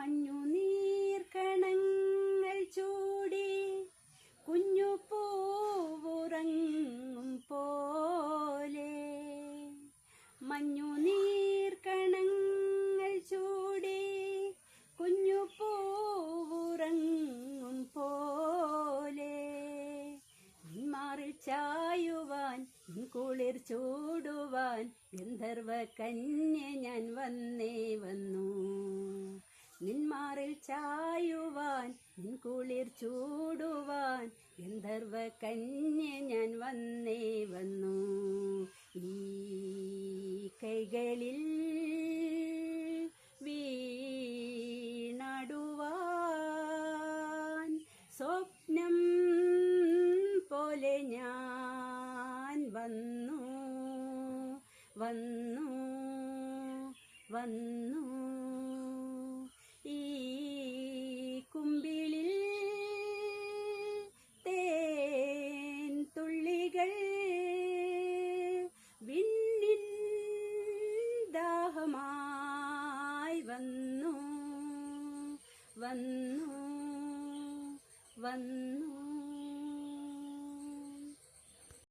മഞ്ഞുനീർക്കണങ്ങൾ ചൂടി കുഞ്ഞു പൂവുറങ്ങും പോലെ, മഞ്ഞുനീർക്കണങ്ങൾ ചൂടി കുഞ്ഞു പൂവുറങ്ങും പോലെ, നിന്മാറിൽ ചായുവാൻ കുളിർ ചൂടുവാൻ ഗന്ധർവ കന്യ ഞാൻ വന്നേ വന്നു. നിന്മാറിൽ ചായുവാൻ കുളിർ ചൂടുവാൻ ഗന്ധർവ കന്യ ഞാൻ വന്നേ വന്നു. ഈ കൈകളിൽ വീണാടുവാൻ സ്വപ്നം പോലെ ഞാൻ വന്നു വന്നു വന്നു. ഈ കുമ്പിളിൽ തേൻ തുള്ളികൾ വിണ്ണിൻ ദാഹമായി വന്നു വന്നു വന്നു.